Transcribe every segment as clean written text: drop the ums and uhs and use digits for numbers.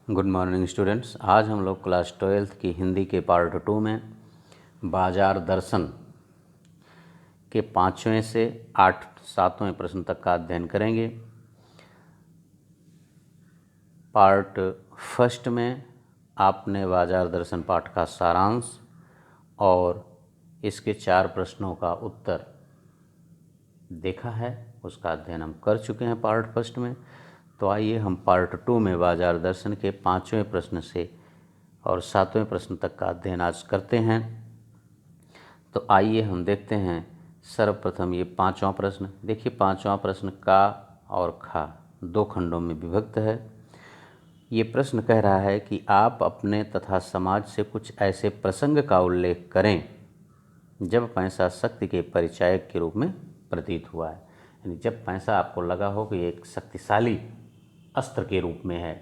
Good morning students. आज हम लोग क्लास 12th की हिंदी के पार्ट 2 में बाजार दर्शन के 5वें से 7वें प्रश्न तक का अध्ययन करेंगे। पार्ट फर्स्ट में आपने बाजार दर्शन पाठ का सारांश और इसके 4 प्रश्नों का उत्तर देखा है, उसका अध्ययन हम कर चुके हैं पार्ट फर्स्ट में। तो आइए हम पार्ट 2 में बाजार दर्शन के 5वें प्रश्न से और 7वें प्रश्न तक का अध्ययन आज करते हैं। तो आइए हम देखते हैं सर्वप्रथम ये 5वां प्रश्न। देखिए 5वां प्रश्न का और खा 2 खंडों में विभक्त है। ये प्रश्न कह रहा है कि आप अपने तथा समाज से कुछ ऐसे प्रसंग का उल्लेख करें जब पैसा शक्ति के परिचायक के रूप में प्रतीत हुआ है। यानी जब पैसा आपको लगा हो कि एक शक्तिशाली अस्त्र के रूप में है,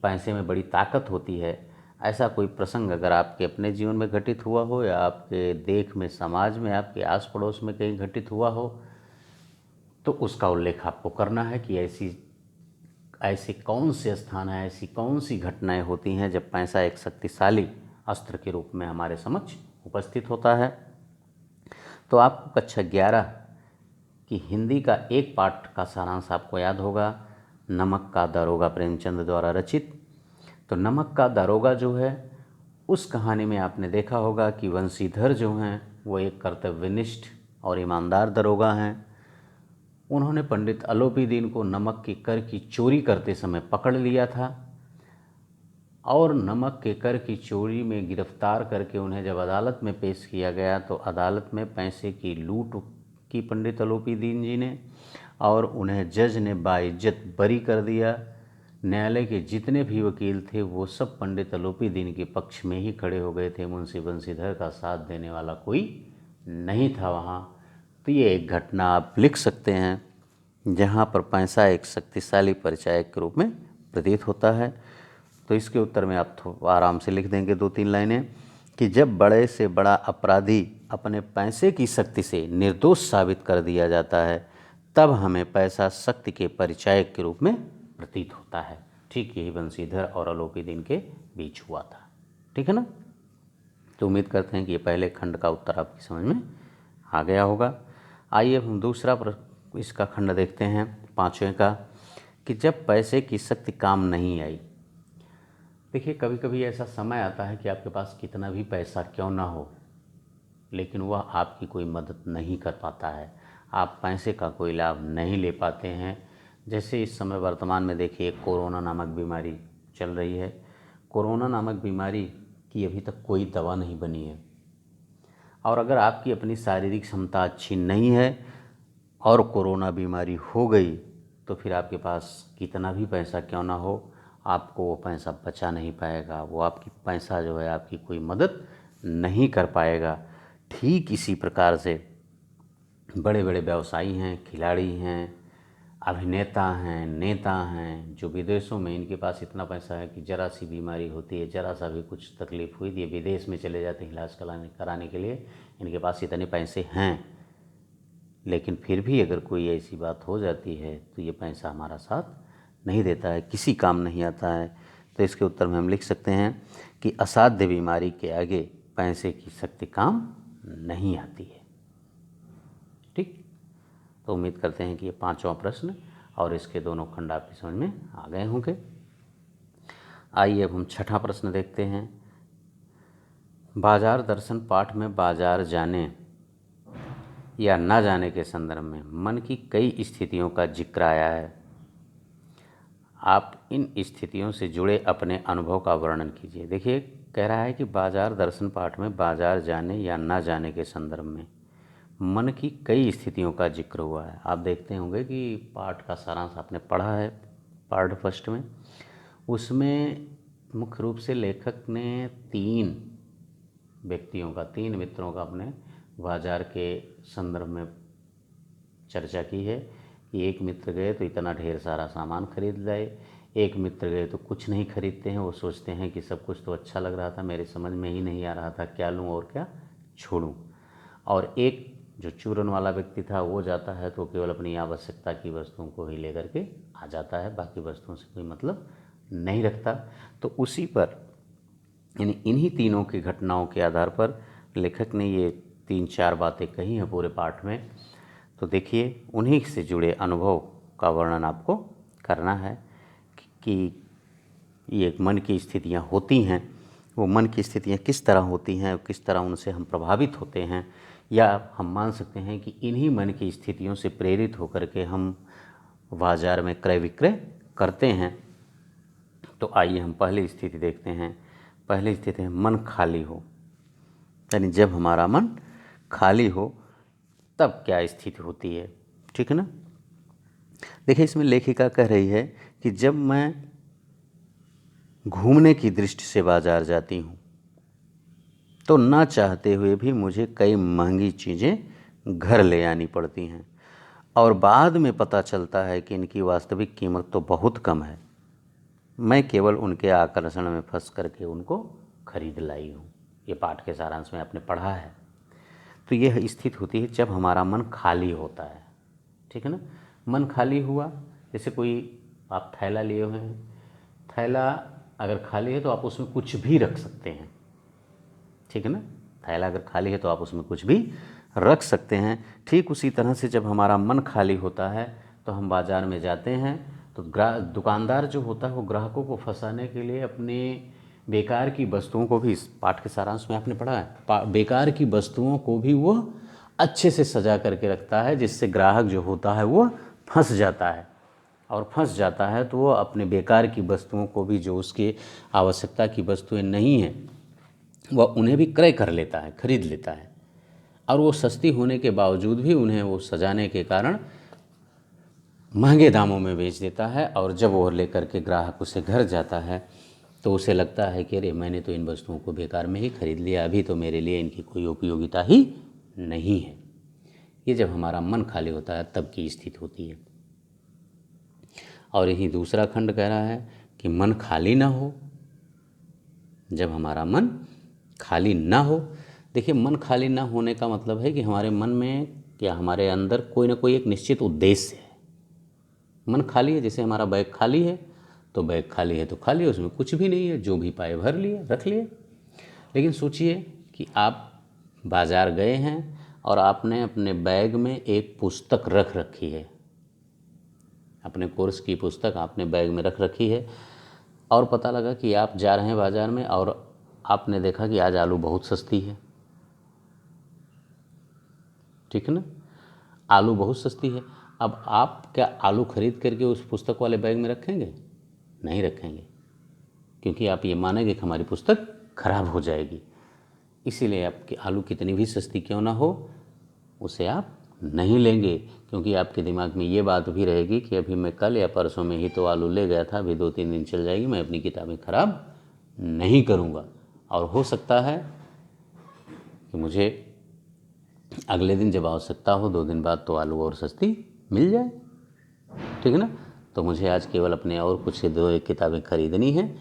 पैसे में बड़ी ताकत होती है, ऐसा कोई प्रसंग अगर आपके अपने जीवन में घटित हुआ हो या आपके देख में, समाज में, आपके आस पड़ोस में कहीं घटित हुआ हो, तो उसका उल्लेख आपको करना है कि ऐसे कौन से स्थान हैं, ऐसी कौन सी घटनाएं होती हैं जब पैसा एक शक्तिशाली अस्त्र के रूप में हमारे समक्ष उपस्थित होता है। तो आपको कक्षा 11 की हिंदी का एक पाठ का सारांश आपको याद होगा, नमक का दारोगा प्रेमचंद द्वारा रचित। तो नमक का दारोगा जो है, उस कहानी में आपने देखा होगा कि वंशीधर जो हैं वो एक कर्तव्यनिष्ठ और ईमानदार दारोगा हैं। उन्होंने पंडित अलोपीदीन को नमक के कर की चोरी करते समय पकड़ लिया था और नमक के कर की चोरी में गिरफ्तार करके उन्हें जब अदालत में पेश किया गया तो अदालत में पैसे की लूट की पंडित अलोपीदीन जी ने, और उन्हें जज ने बाइज्जत बरी कर दिया। न्यायालय के जितने भी वकील थे वो सब पंडित अलोपीदीन के पक्ष में ही खड़े हो गए थे, मुंशी बंशीधर का साथ देने वाला कोई नहीं था वहाँ। तो ये एक घटना आप लिख सकते हैं जहाँ पर पैसा एक शक्तिशाली परिचायक के रूप में प्रतीत होता है। तो इसके उत्तर में आप आराम से लिख देंगे 2-3 लाइनें कि जब बड़े से बड़ा अपराधी अपने पैसे की शक्ति से निर्दोष साबित कर दिया जाता है तब हमें पैसा शक्ति के परिचायक के रूप में प्रतीत होता है। ठीक यही बंशीधर और अलोपीदीन के बीच हुआ था। ठीक है ना। तो उम्मीद करते हैं कि ये पहले खंड का उत्तर आपकी समझ में आ गया होगा। आइए हम दूसरा इसका खंड देखते हैं 5वें का कि जब पैसे की शक्ति काम नहीं आई। देखिए कभी कभी ऐसा समय आता है कि आपके पास कितना भी पैसा क्यों ना हो, लेकिन वह आपकी कोई मदद नहीं कर पाता है, आप पैसे का कोई लाभ नहीं ले पाते हैं। जैसे इस समय वर्तमान में देखिए कोरोना नामक बीमारी चल रही है। कोरोना नामक बीमारी की अभी तक कोई दवा नहीं बनी है, और अगर आपकी अपनी शारीरिक क्षमता अच्छी नहीं है और कोरोना बीमारी हो गई तो फिर आपके पास कितना भी पैसा क्यों ना हो, आपको वो पैसा बचा नहीं पाएगा, वो आपकी पैसा जो है आपकी कोई मदद नहीं कर पाएगा। ठीक इसी प्रकार से बड़े बड़े व्यवसायी हैं, खिलाड़ी हैं, अभिनेता हैं, नेता हैं, जो विदेशों में इनके पास इतना पैसा है कि ज़रा सी बीमारी होती है, ज़रा सा भी कुछ तकलीफ़ हुई, ये विदेश में चले जाते हैं इलाज कराने के लिए। इनके पास इतने पैसे हैं, लेकिन फिर भी अगर कोई ऐसी बात हो जाती है तो ये पैसा हमारा साथ नहीं देता है, किसी काम नहीं आता है। तो इसके उत्तर में हम लिख सकते हैं कि असाध्य बीमारी के आगे पैसे की शक्ति काम नहीं आती है। ठीक। तो उम्मीद करते हैं कि ये 5वां प्रश्न और इसके दोनों खंड आपकी समझ में आ गए होंगे। आइए अब हम 6वां प्रश्न देखते हैं। बाजार दर्शन पाठ में बाजार जाने या ना जाने के संदर्भ में मन की कई स्थितियों का जिक्र आया है। आप इन स्थितियों से जुड़े अपने अनुभव का वर्णन कीजिए। देखिए कह रहा है कि बाजार दर्शन पाठ में बाजार जाने या ना जाने के संदर्भ में मन की कई स्थितियों का जिक्र हुआ है। आप देखते होंगे कि पाठ का सारांश आपने पढ़ा है पार्ट फर्स्ट में, उसमें मुख्य रूप से लेखक ने 3 व्यक्तियों का, 3 मित्रों का अपने बाजार के संदर्भ में चर्चा की है कि एक मित्र गए तो इतना ढेर सारा सामान खरीद लाए, एक मित्र गए तो कुछ नहीं खरीदते हैं, वो सोचते हैं कि सब कुछ तो अच्छा लग रहा था, मेरे समझ में ही नहीं आ रहा था क्या लूँ और क्या छोड़ूं। और एक जो चूरन वाला व्यक्ति था वो जाता है तो केवल अपनी आवश्यकता की वस्तुओं को ही लेकर के आ जाता है, बाकी वस्तुओं से कोई मतलब नहीं रखता। तो उसी पर यानी इन्हीं तीनों की घटनाओं के आधार पर लेखक ने ये 3-4 बातें कही हैं पूरे पाठ में। तो देखिए, उन्हीं से जुड़े अनुभव का वर्णन आपको करना है कि ये मन की स्थितियाँ होती हैं, वो मन की स्थितियाँ किस तरह होती हैं, किस तरह उनसे हम प्रभावित होते हैं, या हम मान सकते हैं कि इन्हीं मन की स्थितियों से प्रेरित होकर के हम बाजार में क्रय विक्रय करते हैं। तो आइए हम पहली स्थिति देखते हैं। पहली स्थिति है मन खाली हो, यानी जब हमारा मन खाली हो तब क्या स्थिति होती है, ठीक है ना। देखिए, इसमें लेखिका कह रही है कि जब मैं घूमने की दृष्टि से बाजार जाती हूँ तो ना चाहते हुए भी मुझे कई महंगी चीज़ें घर ले आनी पड़ती हैं और बाद में पता चलता है कि इनकी वास्तविक कीमत तो बहुत कम है। मैं केवल उनके आकर्षण में फंस करके उनको खरीद लाई हूँ। ये पाठ के सारांश में आपने पढ़ा है। तो यह स्थिति होती है जब हमारा मन खाली होता है, ठीक है ना। मन खाली हुआ, जैसे कोई आप थैला लिए हुए हैं, थैला अगर खाली है तो आप उसमें कुछ भी रख सकते हैं, ठीक है ना। थैला अगर खाली है तो आप उसमें कुछ भी रख सकते हैं। ठीक उसी तरह से जब हमारा मन खाली होता है तो हम बाज़ार में जाते हैं तो दुकानदार जो होता है वो ग्राहकों को फंसाने के लिए अपने बेकार की वस्तुओं को भी, इस पाठ के सारांश में आपने पढ़ा है, बेकार की वस्तुओं को भी वो अच्छे से सजा करके रखता है, जिससे ग्राहक जो होता है वो फंस जाता है। और फंस जाता है तो वो अपने बेकार की वस्तुओं को भी, जो उसके आवश्यकता की वस्तुएं नहीं हैं, वह उन्हें भी क्रय कर लेता है, खरीद लेता है। और वो सस्ती होने के बावजूद भी उन्हें वो सजाने के कारण महंगे दामों में बेच देता है। और जब वो लेकर के ग्राहक उसे घर जाता है तो उसे लगता है कि अरे मैंने तो इन वस्तुओं को बेकार में ही खरीद लिया, अभी तो मेरे लिए इनकी कोई उपयोगिता ही नहीं है। ये जब हमारा मन खाली होता है तब की स्थिति होती है। और यही दूसरा खंड कह रहा है कि मन खाली ना हो, जब हमारा मन खाली ना हो। देखिए, मन खाली ना होने का मतलब है कि हमारे मन में या हमारे अंदर कोई ना कोई एक निश्चित उद्देश्य है। मन खाली है, जैसे हमारा बैग खाली है तो बैग खाली है तो खाली है, उसमें कुछ भी नहीं है, जो भी पाए भर लिए, रख लिए। लेकिन सोचिए कि आप बाज़ार गए हैं और आपने अपने बैग में एक पुस्तक रख रखी है, अपने कोर्स की पुस्तक आपने बैग में रख रखी है, और पता लगा कि आप जा रहे हैं बाज़ार में और आपने देखा कि आज आलू बहुत सस्ती है, ठीक है ना। आलू बहुत सस्ती है। अब आप क्या आलू खरीद करके उस पुस्तक वाले बैग में रखेंगे? नहीं रखेंगे, क्योंकि आप ये मानेंगे कि हमारी पुस्तक खराब हो जाएगी। इसीलिए आपकी आलू कितनी भी सस्ती क्यों ना हो, उसे आप नहीं लेंगे, क्योंकि आपके दिमाग में ये बात भी रहेगी कि अभी मैं कल या परसों में ही तो आलू ले गया था, अभी 2-3 दिन चल जाएगी, मैं अपनी किताबें ख़राब नहीं करूँगा। और हो सकता है कि मुझे अगले दिन जब आवश्यकता हो 2 दिन बाद तो आलू और सस्ती मिल जाए, ठीक है ना। तो मुझे आज केवल अपने और कुछ 2-1 किताबें खरीदनी है,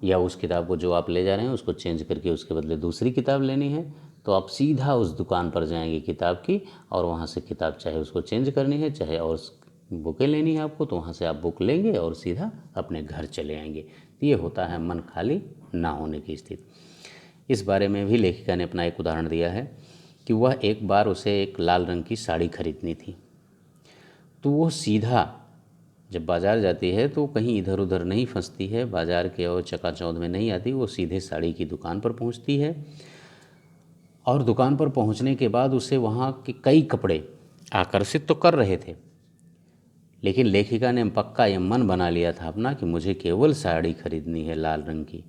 या उस किताब को जो आप ले जा रहे हैं उसको चेंज करके उसके बदले दूसरी किताब लेनी है। तो आप सीधा उस दुकान पर जाएंगे किताब की, और वहाँ से किताब चाहे उसको चेंज करनी है, चाहे और बुकें लेनी है आपको, तो वहाँ से आप बुक लेंगे और सीधा अपने घर चले आएंगे। तो ये होता है मन खाली ना होने की स्थिति। इस बारे में भी लेखिका ने अपना एक उदाहरण दिया है कि वह एक बार उसे एक लाल रंग की साड़ी खरीदनी थी। तो वो सीधा जब बाज़ार जाती है तो कहीं इधर उधर नहीं फंसती है, बाज़ार के और चकाचौंध में नहीं आती, वो सीधे साड़ी की दुकान पर पहुंचती है। और दुकान पर पहुंचने के बाद उसे वहाँ के कई कपड़े आकर्षित तो कर रहे थे, लेकिन लेखिका ने पक्का ये मन बना लिया था अपना कि मुझे केवल साड़ी खरीदनी है लाल रंग की।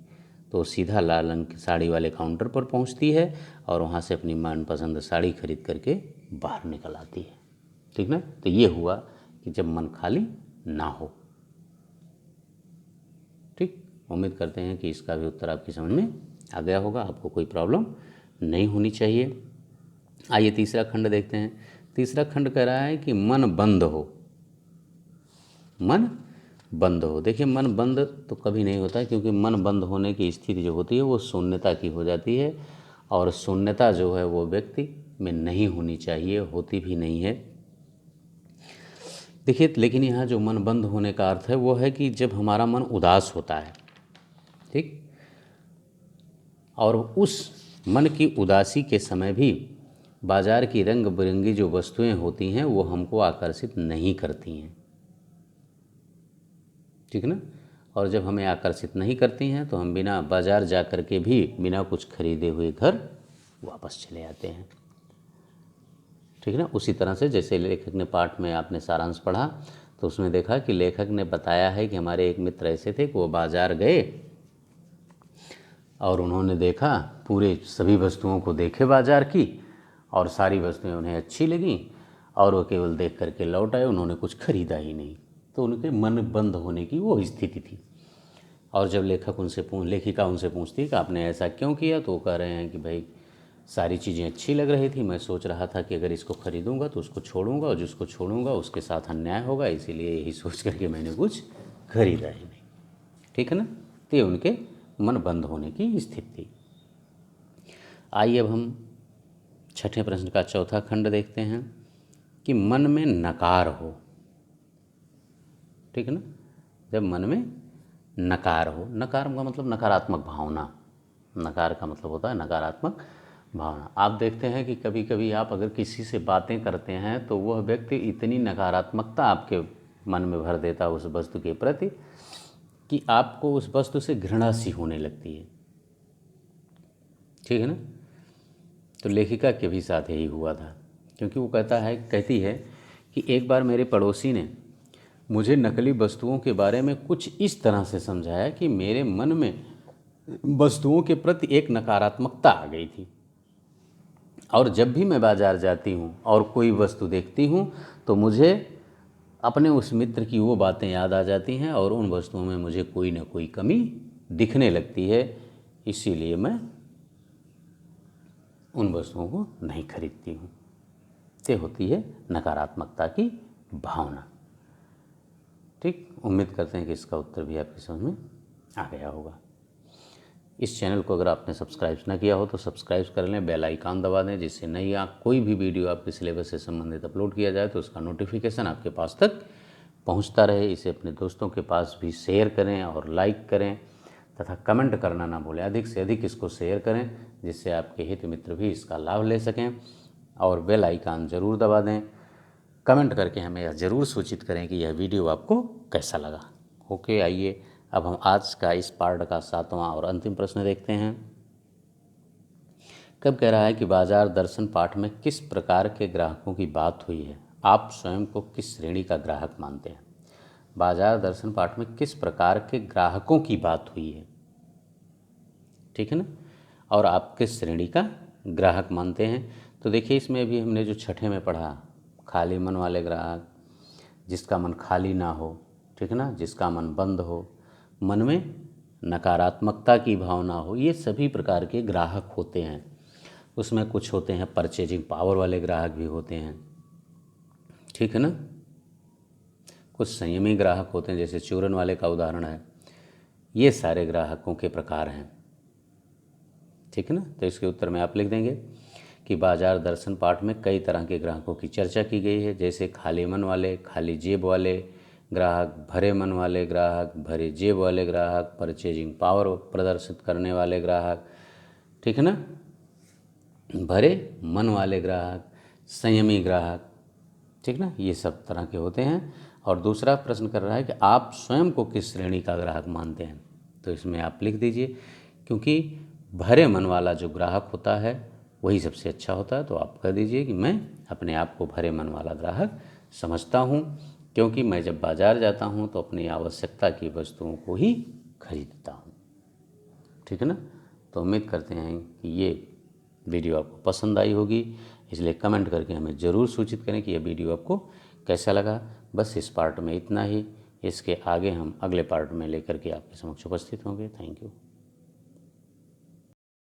तो सीधा लाल रंग की साड़ी वाले काउंटर पर पहुंचती है और वहाँ से अपनी मनपसंद साड़ी खरीद करके बाहर निकल आती है, ठीक ना। तो ये हुआ कि जब मन खाली ना हो। ठीक, उम्मीद करते हैं कि इसका भी उत्तर आपकी समझ में आ गया होगा, आपको कोई प्रॉब्लम नहीं होनी चाहिए। आइए तीसरा खंड देखते हैं। तीसरा खंड कह रहा है कि मन बंद हो। मन बंद हो। देखिए, मन बंद तो कभी नहीं होता, क्योंकि मन बंद होने की स्थिति जो होती है वो शून्यता की हो जाती है, और शून्यता जो है वो व्यक्ति में नहीं होनी चाहिए, होती भी नहीं है। देखिए, लेकिन यहाँ जो मन बंद होने का अर्थ है वो है कि जब हमारा मन उदास होता है, ठीक, और उस मन की उदासी के समय भी बाज़ार की रंग बिरंगी जो वस्तुएं होती हैं वो हमको आकर्षित नहीं करती हैं, ठीक है ना। और जब हमें आकर्षित नहीं करती हैं तो हम बिना बाज़ार जा कर के भी बिना कुछ खरीदे हुए घर वापस चले आते हैं, ठीक है ना। उसी तरह से जैसे लेखक ने पाठ में आपने सारांश पढ़ा तो उसमें देखा कि लेखक ने बताया है कि हमारे एक मित्र ऐसे थे कि वो बाज़ार गए और उन्होंने देखा, पूरे सभी वस्तुओं को देखे बाज़ार की, और सारी वस्तुएं उन्हें अच्छी लगीं और वो केवल देख करके लौट आए, उन्होंने कुछ खरीदा ही नहीं। तो उनके मन बंद होने की वो स्थिति थी। और जब लेखिका उनसे पूछती है कि आपने ऐसा क्यों किया, तो वो कह रहे हैं कि भाई सारी चीज़ें अच्छी लग रही थी, मैं सोच रहा था कि अगर इसको खरीदूंगा तो उसको छोड़ूंगा और जिसको छोड़ूंगा उसके साथ अन्याय होगा, इसीलिए यही सोच करके मैंने कुछ खरीदा ही नहीं, ठीक है ना। तो ये उनके मन बंद होने की स्थिति। आइए अब हम छठे प्रश्न का चौथा खंड देखते हैं कि मन में नकार हो, ठीक है ना। जब मन में नकार हो, नकार का मतलब नकारात्मक भावना, नकार का मतलब होता है नकारात्मक भावना। आप देखते हैं कि कभी कभी आप अगर किसी से बातें करते हैं तो वह व्यक्ति इतनी नकारात्मकता आपके मन में भर देता है उस वस्तु के प्रति कि आपको उस वस्तु से घृणा सी होने लगती है, ठीक है ना। तो लेखिका के भी साथ यही हुआ था, क्योंकि वो कहती है कि एक बार मेरे पड़ोसी ने मुझे नकली वस्तुओं के बारे में कुछ इस तरह से समझाया कि मेरे मन में वस्तुओं के प्रति एक नकारात्मकता आ गई थी, और जब भी मैं बाज़ार जाती हूँ और कोई वस्तु देखती हूँ तो मुझे अपने उस मित्र की वो बातें याद आ जाती हैं और उन वस्तुओं में मुझे कोई ना कोई कमी दिखने लगती है, इसीलिए मैं उन वस्तुओं को नहीं खरीदती हूँ। ये होती है नकारात्मकता की भावना, ठीक। उम्मीद करते हैं कि इसका उत्तर भी आपकी समझ में आ गया होगा। इस चैनल को अगर आपने सब्सक्राइब ना किया हो तो सब्सक्राइब कर लें, बेल आइकन दबा दें, जिससे नई कोई भी वीडियो आपके सिलेबस से संबंधित अपलोड किया जाए तो उसका नोटिफिकेशन आपके पास तक पहुंचता रहे। इसे अपने दोस्तों के पास भी शेयर करें और लाइक करें तथा कमेंट करना ना भूलें। अधिक से अधिक इसको शेयर करें जिससे आपके हित मित्र भी इसका लाभ ले सकें, और बेल आइकन ज़रूर दबा दें। कमेंट करके हमें यह ज़रूर सूचित करें कि यह वीडियो आपको कैसा लगा। ओके, आइए अब हम आज का इस पार्ट का 7वां और अंतिम प्रश्न देखते हैं। कब कह रहा है कि बाजार दर्शन पाठ में किस प्रकार के ग्राहकों की बात हुई है, आप स्वयं को किस श्रेणी का ग्राहक मानते हैं। बाजार दर्शन पाठ में किस प्रकार के ग्राहकों की बात हुई है, ठीक है ना, और आप किस श्रेणी का ग्राहक मानते हैं। तो देखिए, इसमें भी हमने जो छठे में पढ़ा, खाली मन वाले ग्राहक, जिसका मन खाली ना हो, ठीक है ना, जिसका मन बंद हो, मन में नकारात्मकता की भावना हो, ये सभी प्रकार के ग्राहक होते हैं। उसमें कुछ होते हैं परचेजिंग पावर वाले ग्राहक भी होते हैं, ठीक है ना। कुछ संयमी ग्राहक होते हैं, जैसे चूरन वाले का उदाहरण है। ये सारे ग्राहकों के प्रकार हैं, ठीक है ना। तो इसके उत्तर में आप लिख देंगे कि बाजार दर्शन पाठ में कई तरह के ग्राहकों की चर्चा की गई है, जैसे खाली मन वाले, खाली जेब वाले ग्राहक, भरे मन वाले ग्राहक, भरे जेब वाले ग्राहक, परचेजिंग पावर प्रदर्शित करने वाले ग्राहक, ठीक है ना, भरे मन वाले ग्राहक, संयमी ग्राहक, ठीक ना, ये सब तरह के होते हैं। और दूसरा प्रश्न कर रहा है कि आप स्वयं को किस श्रेणी का ग्राहक मानते हैं। तो इसमें आप लिख दीजिए, क्योंकि भरे मन वाला जो ग्राहक होता है वही सबसे अच्छा होता है। तो आप कह दीजिए कि मैं अपने आप को भरे मन वाला ग्राहक समझता हूँ, क्योंकि मैं जब बाज़ार जाता हूँ तो अपनी आवश्यकता की वस्तुओं को ही खरीदता हूँ, ठीक है ना। तो उम्मीद करते हैं कि ये वीडियो आपको पसंद आई होगी, इसलिए कमेंट करके हमें ज़रूर सूचित करें कि यह वीडियो आपको कैसा लगा। बस इस पार्ट में इतना ही, इसके आगे हम अगले पार्ट में लेकर के आपके समक्ष उपस्थित होंगे। Thank you.